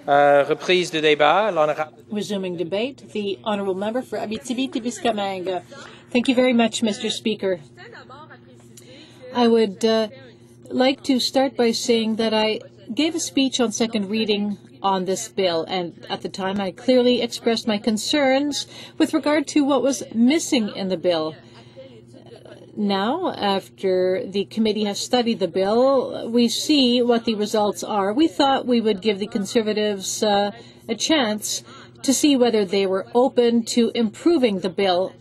Reprise de débat. L'honorable. Resuming debate, the honourable member for Abitibi-Témiscamingue. Thank you very much, Mr. Speaker. I would like to start by saying that I gave a speech on second reading on this bill, and at the time I clearly expressed my concerns with regard to what was missing in the bill. Now, after the committee has studied the bill, we see what the results are. We thought we would give the Conservatives a chance to see whether they were open to improving the bill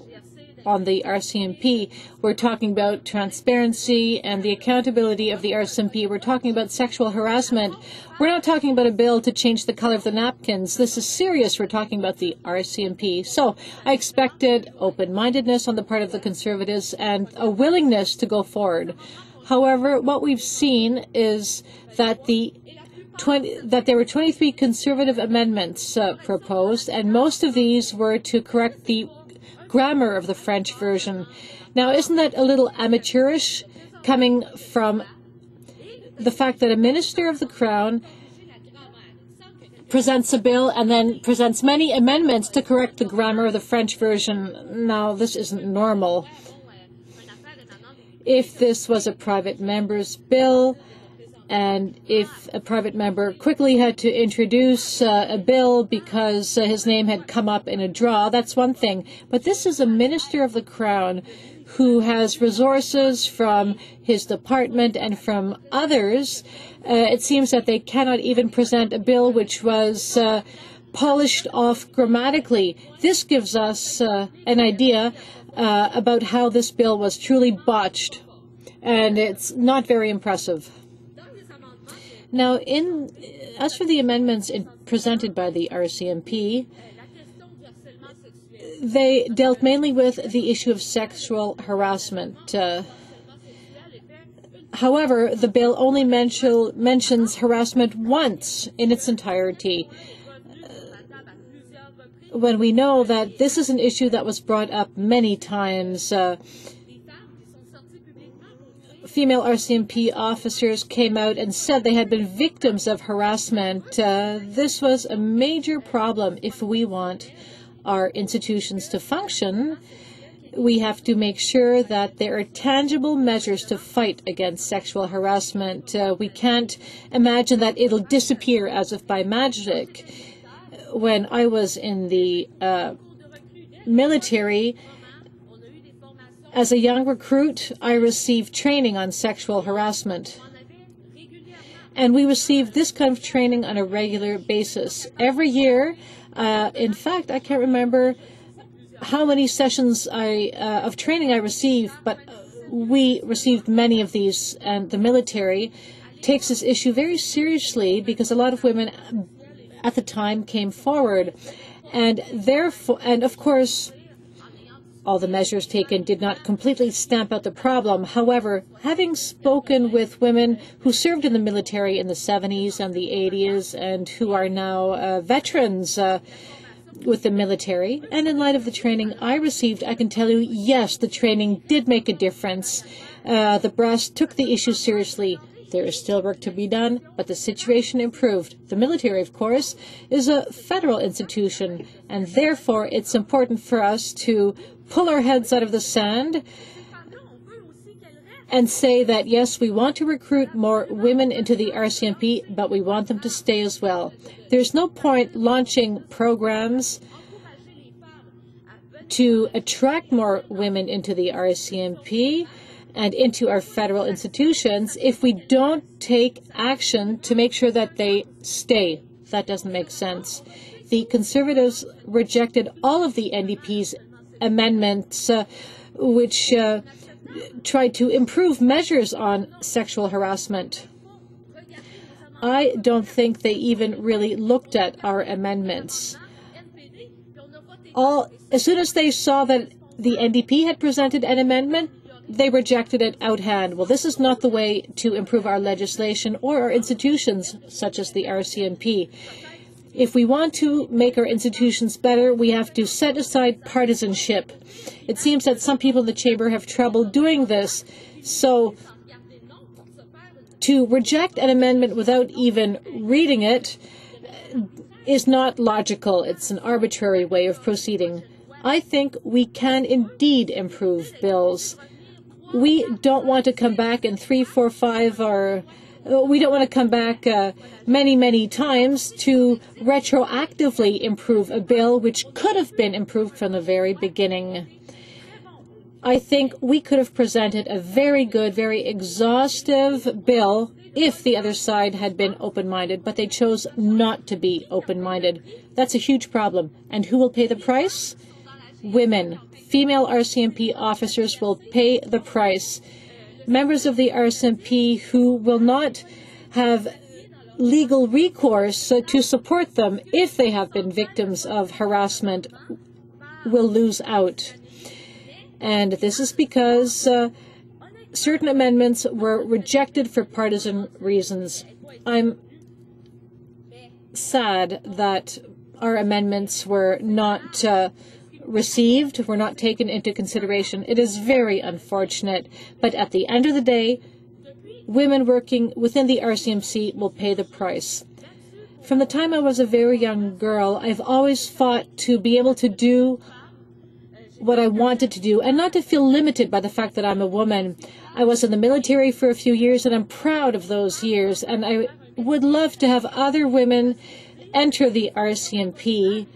on the RCMP. We're talking about transparency and the accountability of the RCMP. We're talking about sexual harassment. We're not talking about a bill to change the color of the napkins. This is serious. We're talking about the RCMP. So I expected open-mindedness on the part of the Conservatives and a willingness to go forward. However, what we've seen is that there were 23 Conservative amendments proposed, and most of these were to correct the grammar of the French version. Now, isn't that a little amateurish, coming from the fact that a minister of the Crown presents a bill and then presents many amendments to correct the grammar of the French version? Now, this isn't normal. If this was a private member's bill, and if a private member quickly had to introduce a bill because his name had come up in a draw, that's one thing. But this is a minister of the Crown who has resources from his department and from others. It seems that they cannot even present a bill which was polished off grammatically. This gives us an idea about how this bill was truly botched, and it's not very impressive. Now, as for the amendments presented by the RCMP, they dealt mainly with the issue of sexual harassment. However, the bill only mentions harassment once in its entirety, when we know that this is an issue that was brought up many times. Female RCMP officers came out and said they had been victims of harassment. This was a major problem. If we want our institutions to function, we have to make sure that there are tangible measures to fight against sexual harassment. We can't imagine that it'll disappear as if by magic. When I was in the military, as a young recruit, I received training on sexual harassment. And we received this kind of training on a regular basis. Every year, in fact, I can't remember how many sessions of training I received, but we received many of these. And the military takes this issue very seriously because a lot of women at the time came forward. And therefore, and of course, all the measures taken did not completely stamp out the problem. However, having spoken with women who served in the military in the 70s and the 80s and who are now veterans with the military, and in light of the training I received, I can tell you, yes, the training did make a difference. The brass took the issue seriously. There is still work to be done, but the situation improved. The military, of course, is a federal institution, and therefore it's important for us to pull our heads out of the sand and say that, yes, we want to recruit more women into the RCMP, but we want them to stay as well. There's no point launching programs to attract more women into the RCMP and into our federal institutions if we don't take action to make sure that they stay. That doesn't make sense. The Conservatives rejected all of the NDP's amendments which tried to improve measures on sexual harassment. I don't think they even really looked at our amendments. As soon as they saw that the NDP had presented an amendment, they rejected it out hand. Well, this is not the way to improve our legislation or our institutions, such as the RCMP. If we want to make our institutions better, we have to set aside partisanship. It seems that some people in the chamber have trouble doing this. So to reject an amendment without even reading it is not logical. It's an arbitrary way of proceeding. I think we can indeed improve bills. We don't want to come back in 3, 4, 5, or we don't want to come back many, many times to retroactively improve a bill which could have been improved from the very beginning. I think we could have presented a very good, very exhaustive bill if the other side had been open-minded, but they chose not to be open-minded. That's a huge problem. And who will pay the price? Women. Female RCMP officers will pay the price. Members of the RCMP who will not have legal recourse to support them if they have been victims of harassment will lose out. And this is because certain amendments were rejected for partisan reasons. I'm sad that our amendments were not received, were not taken into consideration. It is very unfortunate, but at the end of the day, women working within the RCMC will pay the price. From the time I was a very young girl, I've always fought to be able to do what I wanted to do and not to feel limited by the fact that I'm a woman. I was in the military for a few years, and I'm proud of those years, and I would love to have other women enter the RCMP,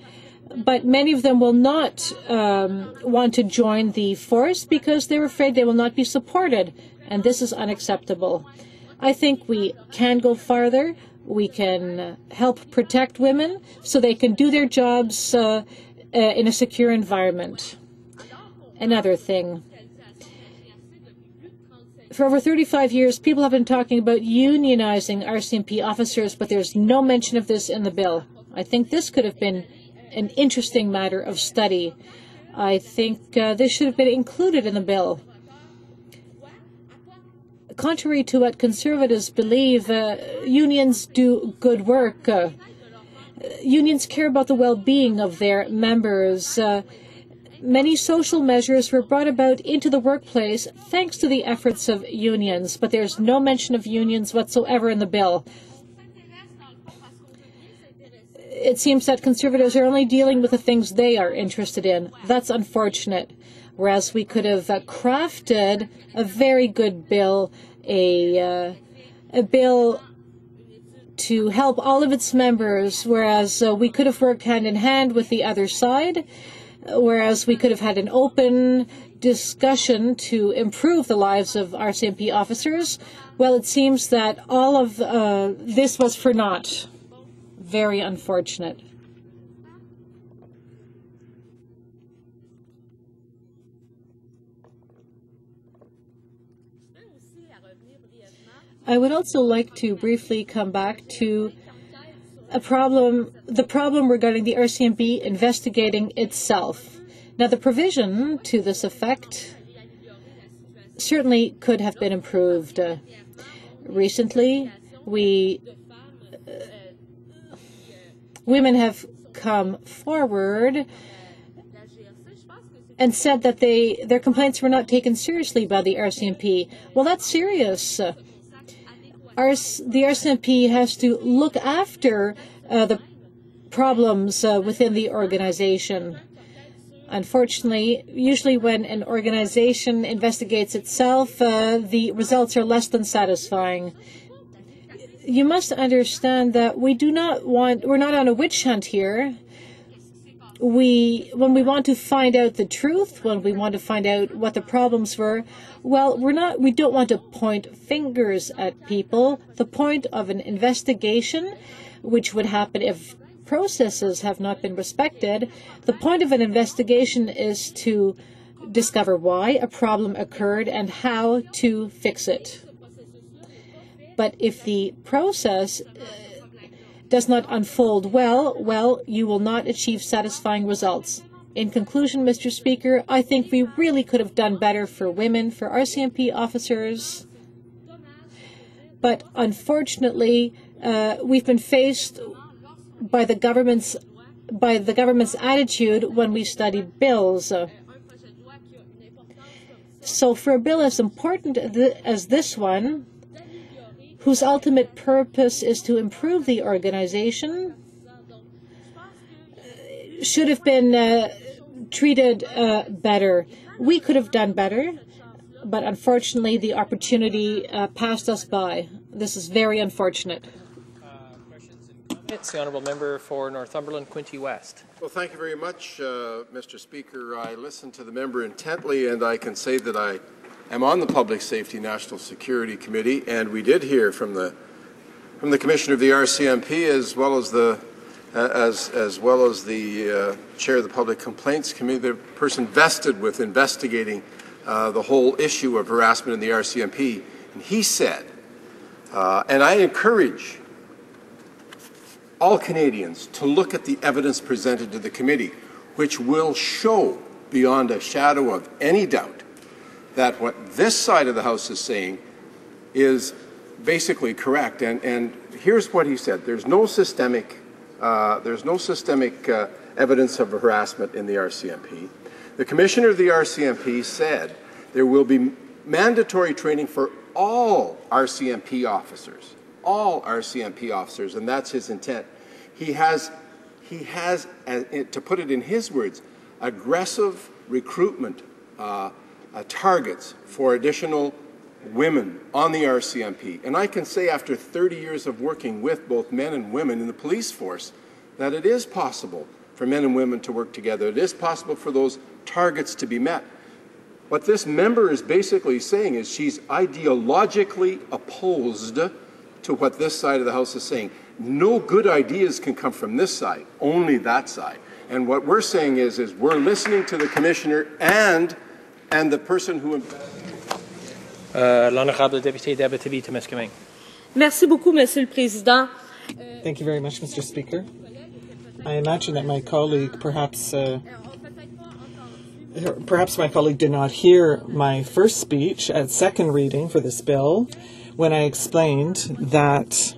but many of them will not want to join the force because they're afraid they will not be supported, and this is unacceptable. I think we can go farther. We can help protect women so they can do their jobs in a secure environment. Another thing. For over 35 years, people have been talking about unionizing RCMP officers, but there's no mention of this in the bill. I think this could have been an interesting matter of study. I think this should have been included in the bill. Contrary to what conservatives believe, unions do good work. Unions care about the well-being of their members. Many social measures were brought about into the workplace thanks to the efforts of unions, but there's no mention of unions whatsoever in the bill. It seems that conservatives are only dealing with the things they are interested in. That's unfortunate. Whereas we could have crafted a very good bill, a bill to help all of its members, whereas we could have worked hand in hand with the other side, whereas we could have had an open discussion to improve the lives of RCMP officers. Well, it seems that all of this was for naught. Very unfortunate. I would also like to briefly come back to the problem regarding the RCMP investigating itself. Now, the provision to this effect certainly could have been improved. Recently, women have come forward and said that their complaints were not taken seriously by the RCMP. Well, that's serious. The RCMP has to look after the problems within the organization. Unfortunately, usually when an organization investigates itself, the results are less than satisfying. You must understand that we're not on a witch hunt here. When we want to find out the truth, when we want to find out what the problems were, well, we don't want to point fingers at people. The point of an investigation, which would happen if processes have not been respected, the point of an investigation is to discover why a problem occurred and how to fix it. But if the process does not unfold well, you will not achieve satisfying results. In conclusion, Mr. Speaker, I think we really could have done better for women, for RCMP officers. But unfortunately, we've been faced by the government's attitude when we study bills. So for a bill as important as this one, whose ultimate purpose is to improve the organization, should have been treated better. We could have done better, but unfortunately the opportunity passed us by. This is very unfortunate. Questions and comments? The Honourable Member for Northumberland, Quinte West. Well, thank you very much, Mr. Speaker. I listened to the member intently, and I can say that I am on the Public Safety National Security Committee, and we did hear from the Commissioner of the RCMP as well as the Chair of the Public Complaints Committee, the person vested with investigating the whole issue of harassment in the RCMP. And he said, and I encourage all Canadians to look at the evidence presented to the committee, which will show beyond a shadow of any doubt that what this side of the House is saying is basically correct. And here's what he said: there's no systemic evidence of harassment in the RCMP. The Commissioner of the RCMP said there will be mandatory training for all RCMP officers, and that's his intent. He has, to put it in his words, aggressive recruitment targets for additional women on the RCMP. And I can say after 30 years of working with both men and women in the police force that it is possible for men and women to work together. It is possible for those targets to be met. What this member is basically saying is she's ideologically opposed to what this side of the House is saying. No good ideas can come from this side, only that side. And what we're saying is we're listening to the Commissioner and the person who... L'honorable député d'Abitibi-Témiscamingue. Merci beaucoup, Monsieur le Président. Thank you very much, Mr. Speaker. I imagine that my colleague perhaps my colleague did not hear my first speech at second reading for this bill when I explained that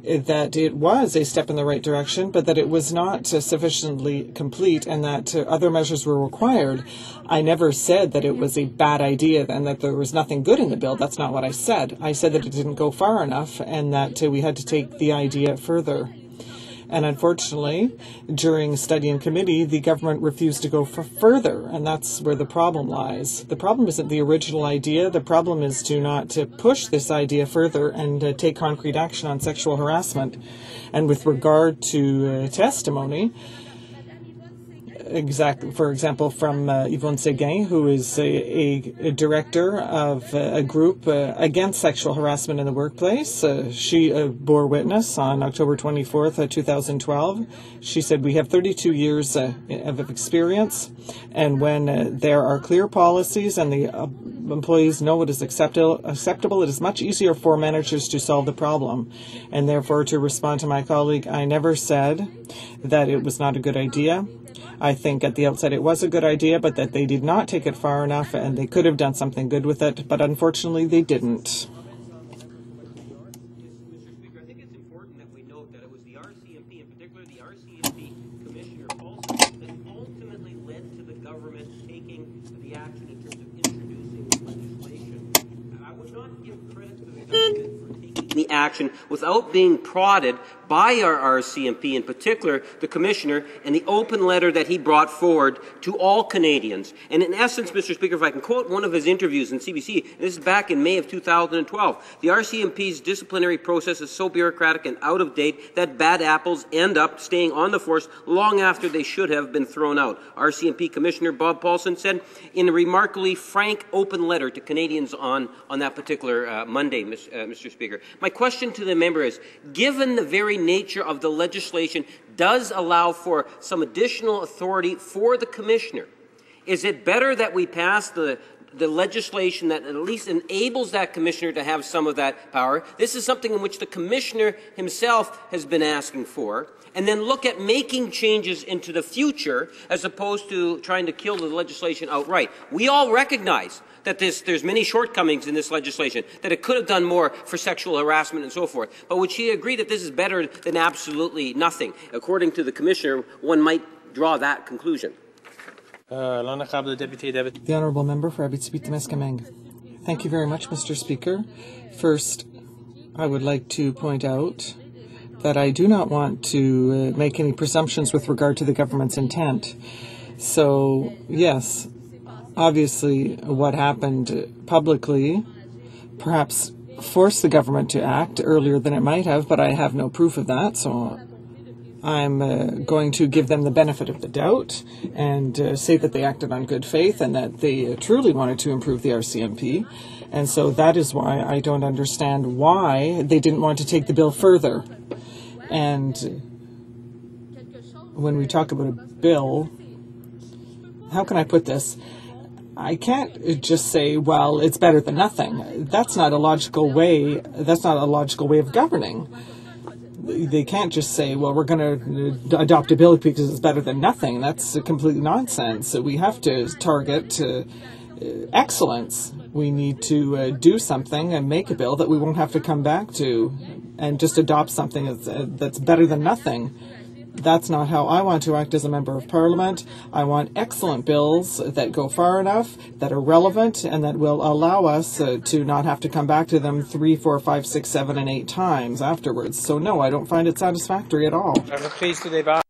it was a step in the right direction, but that it was not sufficiently complete and that other measures were required. I never said that it was a bad idea and that there was nothing good in the bill. That's not what I said. I said that it didn't go far enough and that we had to take the idea further. And unfortunately, during study in committee, the government refused to go further, and that's where the problem lies. The problem isn't the original idea. The problem is to push this idea further and take concrete action on sexual harassment. And with regard to testimony, for example, from Yvonne Séguin, who is a director of a group against sexual harassment in the workplace. She bore witness on October 24th, 2012. She said, "We have 32 years of experience, and when there are clear policies and the employees know what is acceptable, it is much easier for managers to solve the problem." And therefore, to respond to my colleague, I never said that it was not a good idea. I think at the outset it was a good idea, but that they did not take it far enough and they could have done something good with it, but unfortunately they didn't. Mr. Speaker, I think it's important that we note that it was the RCMP, in particular the RCMP Commissioner, also that ultimately led to the government taking the action in terms of introducing legislation. I would not give credit to the government for taking the action without being prodded by our RCMP, in particular the Commissioner, and the open letter that he brought forward to all Canadians. And in essence, Mr. Speaker, if I can quote one of his interviews in CBC, and this is back in May of 2012, the RCMP's disciplinary process is so bureaucratic and out of date that bad apples end up staying on the force long after they should have been thrown out. RCMP Commissioner Bob Paulson said in a remarkably frank, open letter to Canadians on that particular Monday, Mr. Speaker. My question to the member is, given the very nature of the legislation does allow for some additional authority for the Commissioner, is it better that we pass the legislation that at least enables that Commissioner to have some of that power? This is something in which the Commissioner himself has been asking for, and then look at making changes into the future as opposed to trying to kill the legislation outright. We all recognize that there's many shortcomings in this legislation, that it could have done more for sexual harassment and so forth. But would she agree that this is better than absolutely nothing? According to the Commissioner, one might draw that conclusion. The Honourable Member for Abitibi-Témiscamingue. Thank you very much, Mr. Speaker. First, I would like to point out that I do not want to make any presumptions with regard to the government's intent. So, yes, obviously what happened publicly perhaps forced the government to act earlier than it might have, but I have no proof of that, so I'm going to give them the benefit of the doubt and say that they acted on good faith and that they truly wanted to improve the RCMP. And so that is why I don't understand why they didn't want to take the bill further. And when we talk about a bill, how can I put this? I can't just say, well, it's better than nothing. That's not a logical way. That's not a logical way of governing. They can't just say, well, we're going to adopt a bill because it's better than nothing. That's complete nonsense. We have to target excellence. We need to do something and make a bill that we won't have to come back to and just adopt something that's better than nothing. That's not how I want to act as a member of Parliament. I want excellent bills that go far enough, that are relevant, and that will allow us to not have to come back to them 3, 4, 5, 6, 7, and 8 times afterwards. So no, I don't find it satisfactory at all. I'm pleased to debate.